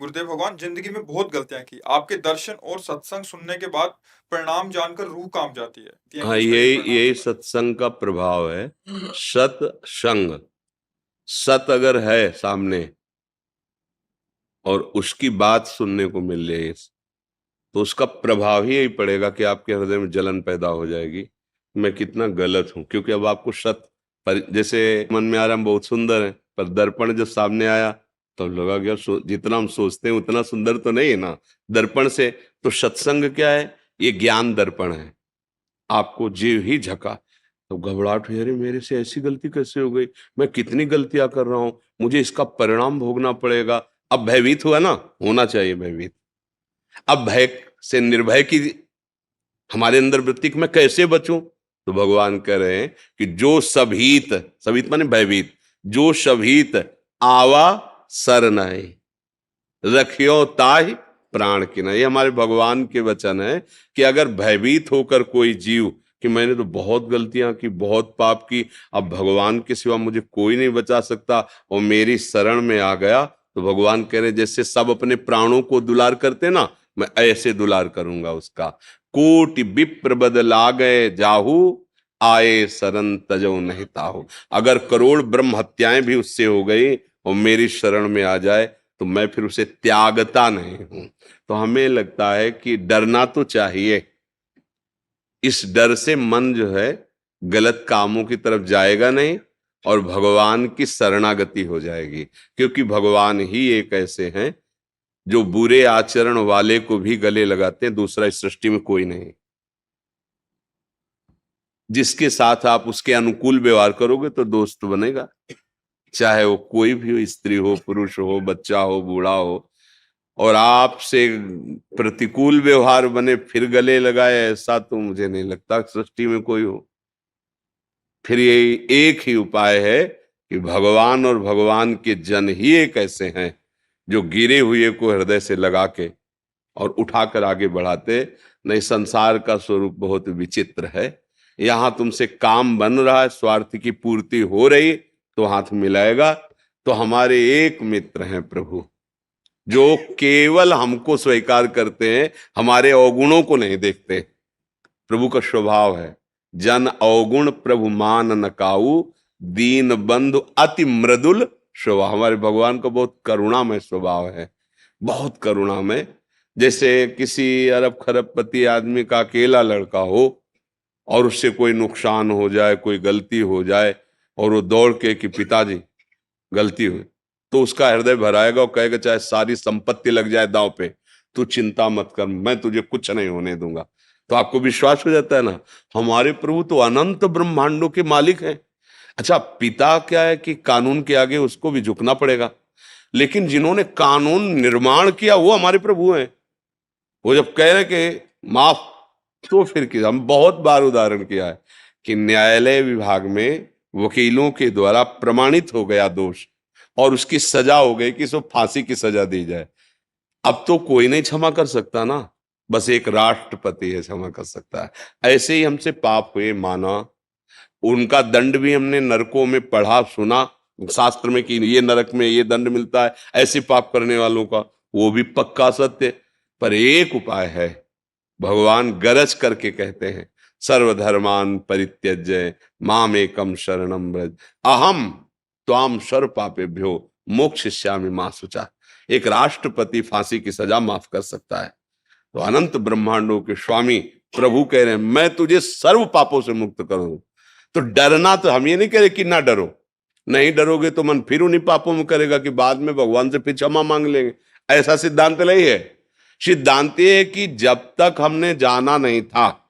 गुरुदेव भगवान, जिंदगी में बहुत गलतियां की। आपके दर्शन और सत्संग सुनने के बाद परिणाम जानकर रूह कांप जाती है। हाँ, कुछ करिए यही परिणाम यही के बारे सत्संग का प्रभाव है। सत्संग, सत अगर है सामने और उसकी बात सुनने को मिल जाए तो उसका प्रभाव ही यही पड़ेगा कि आपके हृदय में जलन पैदा हो जाएगी, मैं कितना गलत हूं। क्योंकि अब आपको जैसे मन में आ रहा हम बहुत सुंदर है, पर दर्पण जब सामने आया तो लगा कि यार जितना हम सोचते हैं उतना सुंदर तो नहीं है ना दर्पण से। तो सत्संग क्या है? ये ज्ञान दर्पण है। आपको जीव ही झका तो घबराहट हुई, अरे मेरे से ऐसी गलती कैसे हो गई, मैं कितनी गलतियां कर रहा हूं, मुझे इसका परिणाम भोगना पड़ेगा। अब भयभीत हुआ ना, होना चाहिए भयभीत। अब भय से निर्भय की हमारे अंदर वृत्ति मैं कैसे बचूं? तो भगवान कह रहे हैं कि जो सभीत, सभीत माने भयभीत, जो सभीत आवा सर नहीं रखियो ताहि प्राण की नहीं। ये हमारे भगवान के वचन है कि अगर भयभीत होकर कोई जीव कि मैंने तो बहुत गलतियां की, बहुत पाप की, अब भगवान के सिवा मुझे कोई नहीं बचा सकता और मेरी शरण में आ गया, तो भगवान कह रहे जैसे सब अपने प्राणों को दुलार करते ना, मैं ऐसे दुलार करूंगा उसका। कोटि विप्र बद लागए जाहू आए शरण तजो नहीं ताहू। अगर करोड़ ब्रह्म हत्याएं भी उससे हो गई और मेरी शरण में आ जाए तो मैं फिर उसे त्यागता नहीं हूं। तो हमें लगता है कि डरना तो चाहिए, इस डर से मन जो है गलत कामों की तरफ जाएगा नहीं और भगवान की शरणागति हो जाएगी। क्योंकि भगवान ही एक ऐसे हैं जो बुरे आचरण वाले को भी गले लगाते हैं, दूसरा इस सृष्टि में कोई नहीं। जिसके साथ आप उसके अनुकूल व्यवहार करोगे तो दोस्त बनेगा, चाहे वो कोई भी हो, स्त्री हो, पुरुष हो, बच्चा हो, बूढ़ा हो। और आपसे प्रतिकूल व्यवहार बने फिर गले लगाए, ऐसा तो मुझे नहीं लगता सृष्टि में कोई हो। फिर ये एक ही उपाय है कि भगवान और भगवान के जन ही एक ऐसे हैं जो गिरे हुए को हृदय से लगा के और उठाकर आगे बढ़ाते। नहीं, संसार का स्वरूप बहुत विचित्र है। यहां तुमसे काम बन रहा है, स्वार्थ की पूर्ति हो रही तो हाथ मिलाएगा। तो हमारे एक मित्र हैं प्रभु, जो केवल हमको स्वीकार करते हैं, हमारे अवगुणों को नहीं देखते। प्रभु का स्वभाव है जन अवगुण प्रभु मान नकाऊ, दीन बंधु अति मृदुल स्वभाव। हमारे भगवान का बहुत करुणामय स्वभाव है, बहुत करुणामय। जैसे किसी अरब खरबपति आदमी का अकेला लड़का हो और उससे कोई नुकसान हो जाए, कोई गलती हो जाए और वो दौड़ के कि पिताजी गलती हुई, तो उसका हृदय भराएगा और कहेगा चाहे सारी संपत्ति लग जाए दांव पे, तू चिंता मत कर, मैं तुझे कुछ नहीं होने दूंगा। तो आपको विश्वास हो जाता है ना, हमारे प्रभु तो अनंत ब्रह्मांडों के मालिक हैं। अच्छा, पिता क्या है कि कानून के आगे उसको भी झुकना पड़ेगा, लेकिन जिन्होंने कानून निर्माण किया वो हमारे प्रभु हैं। वो जब कह रहे कि माफ, तो फिर किया। हम बहुत बार उदाहरण किया है कि न्यायालय विभाग में वकीलों के द्वारा प्रमाणित हो गया दोष और उसकी सजा हो गई कि इसको फांसी की सजा दी जाए। अब तो कोई नहीं क्षमा कर सकता ना, बस एक राष्ट्रपति है क्षमा कर सकता है। ऐसे ही हमसे पाप हुए, माना, उनका दंड भी हमने नरकों में पढ़ा सुना शास्त्र में कि ये नरक में ये दंड मिलता है ऐसे पाप करने वालों का, वो भी पक्का सत्य। पर एक उपाय है, भगवान गरज करके कहते हैं सर्वधर्मान परित्यज्य माम एकम शरणम व्रज अहम त्वाम सर्व पापेभ्यो मोक्षयिष्यामि मा शुचा। एक राष्ट्रपति फांसी की सजा माफ कर सकता है, तो अनंत ब्रह्मांडों के स्वामी प्रभु कह रहे हैं मैं तुझे सर्व पापों से मुक्त करूं। तो डरना, तो हम ये नहीं कह रहे कि ना डरो, नहीं डरोगे तो मन फिर उन्हीं पापों में करेगा कि बाद में भगवान से फिर क्षमा मांग लेंगे। ऐसा सिद्धांत नहीं है। सिद्धांत ये है कि जब तक हमने जाना नहीं था,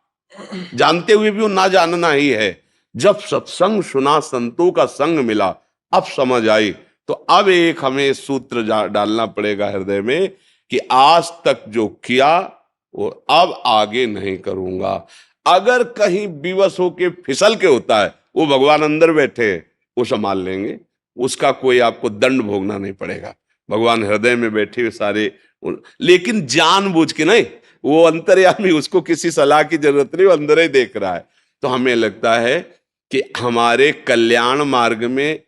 जानते हुए भी वो ना जानना ही है। जब सत्संग सुना, संतों का संग मिला, अब समझ आई, तो अब एक हमें सूत्र डालना पड़ेगा हृदय में कि आज तक जो किया वो अब आगे नहीं करूंगा। अगर कहीं विवश होके फिसल के होता है, वो भगवान अंदर बैठे हैं, वो संभाल लेंगे, उसका कोई आपको दंड भोगना नहीं पड़ेगा। भगवान हृदय में बैठे हुए सारे, लेकिन जानबूझ के नहीं, वो अंतर्यामी, उसको किसी सलाह की जरूरत नहीं, वो अंदर ही देख रहा है। तो हमें लगता है कि हमारे कल्याण मार्ग में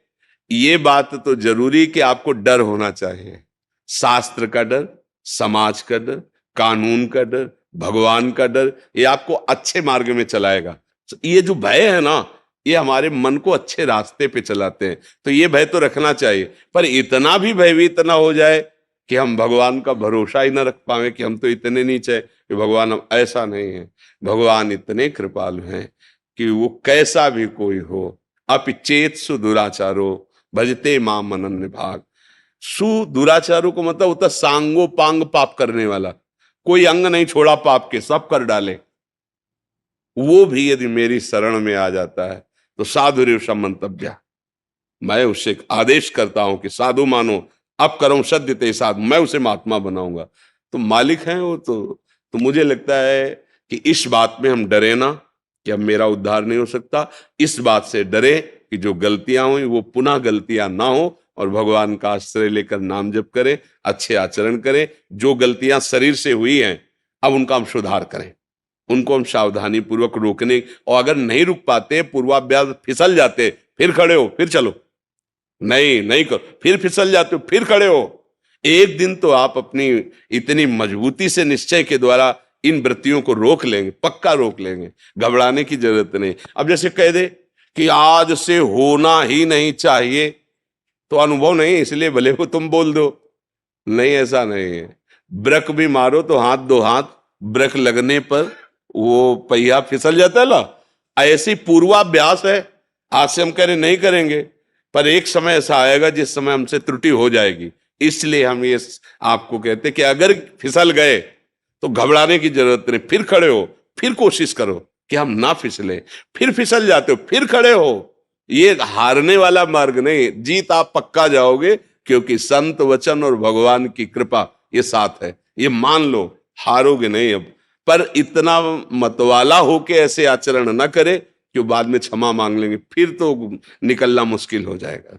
ये बात तो जरूरी कि आपको डर होना चाहिए, शास्त्र का डर, समाज का डर, कानून का डर, भगवान का डर, ये आपको अच्छे मार्ग में चलाएगा। ये जो भय है ना, ये हमारे मन को अच्छे रास्ते पे चलाते हैं। तो ये भय तो रखना चाहिए, पर इतना भी भयभीत ना हो जाए कि हम भगवान का भरोसा ही ना रख पाए कि हम तो इतने नीचे कि भगवान, हम ऐसा नहीं है। भगवान इतने कृपालु हैं कि वो कैसा भी कोई हो, अपिचेत सु दुराचारो भजते माम अनन्य भाग। सु दुराचारों को मतलब होता सांगो पांग पाप करने वाला, कोई अंग नहीं छोड़ा पाप के, सब कर डाले। वो भी यदि मेरी शरण में आ जाता है तो साधु रेव मंतव्य, मैं उससे आदेश करता हूं कि साधु मानो, अब करो सद्य ते साधु, मैं उसे महात्मा बनाऊंगा। तो मालिक हैं वो। तो मुझे लगता है कि इस बात में हम डरे ना कि अब मेरा उद्धार नहीं हो सकता। इस बात से डरे कि जो गलतियां हुई वो पुनः गलतियां ना हो, और भगवान का आश्रय लेकर नाम जप करें, अच्छे आचरण करें। जो गलतियां शरीर से हुई हैं अब उनका हम सुधार करें, उनको हम सावधानी पूर्वक रोकने, और अगर नहीं रुक पाते, पूर्वाभ्यास फिसल जाते, फिर खड़े हो, फिर चलो, नहीं नहीं करो, फिर फिसल जाते हो, फिर खड़े हो। एक दिन तो आप अपनी इतनी मजबूती से निश्चय के द्वारा इन वृत्तियों को रोक लेंगे, पक्का रोक लेंगे। घबराने की जरूरत नहीं। अब जैसे कह दे कि आज से होना ही नहीं चाहिए, तो अनुभव नहीं इसलिए भले वो तुम बोल दो, नहीं, ऐसा नहीं है। ब्रेक भी मारो तो हाथ दो हाथ, ब्रेक लगने पर वो पहिया फिसल जाता है ना, ऐसी पूर्वाभ्यास है। आज से हम कह रहे नहीं करेंगे, पर एक समय ऐसा आएगा जिस समय हमसे त्रुटि हो जाएगी। इसलिए हम ये आपको कहते कि अगर फिसल गए तो घबराने की जरूरत नहीं, फिर खड़े हो, फिर कोशिश करो कि हम ना फिसले। फिर फिसल जाते हो, फिर खड़े हो। ये हारने वाला मार्ग नहीं, जीत आप पक्का जाओगे, क्योंकि संत वचन और भगवान की कृपा ये साथ है। ये मान लो, हारोगे नहीं अब। पर इतना मतवाला होके ऐसे आचरण न करे कि बाद में क्षमा मांग लेंगे, फिर तो निकलना मुश्किल हो जाएगा।